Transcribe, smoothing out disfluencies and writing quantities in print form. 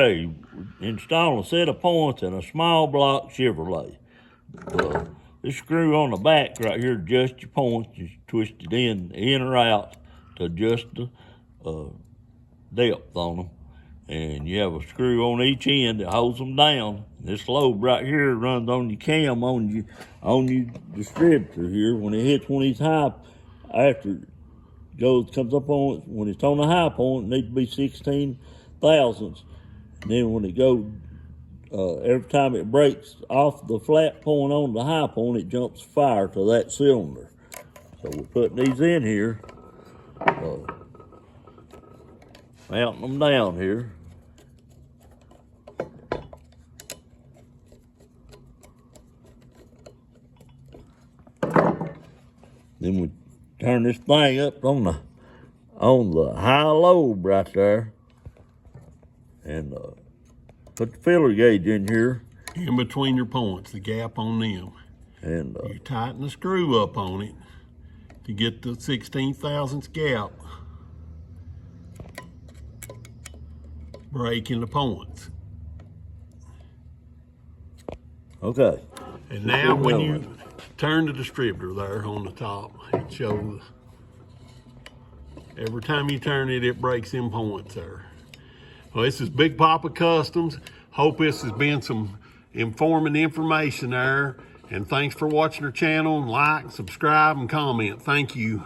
Hey, install a set of points in a small block Chevrolet. This screw on the back right here adjusts your points. You twist it in or out to adjust the depth on them. And you have a screw on each end that holds them down. This lobe right here runs on your cam on your distributor here. When it hits one of these high, after it comes up on, when it's on the high point, it needs to be 16 thousandths. Then when it goes, every time it breaks off the flat point on the high point, it jumps fire to that cylinder. So we're putting these in here, mounting them down here. Then we turn this thing up on the high lobe right there, and put the filler gauge in here. In between your points, the gap on them. And you tighten the screw up on it to get the 16 thousandths gap. Breaking the points. Okay. And now when you turn the distributor there on the top, it shows every time you turn it, it breaks them points there. Well, this is Big Papa Customs. Hope this has been some informing information there. And thanks for watching our channel. Like, subscribe, and comment. Thank you.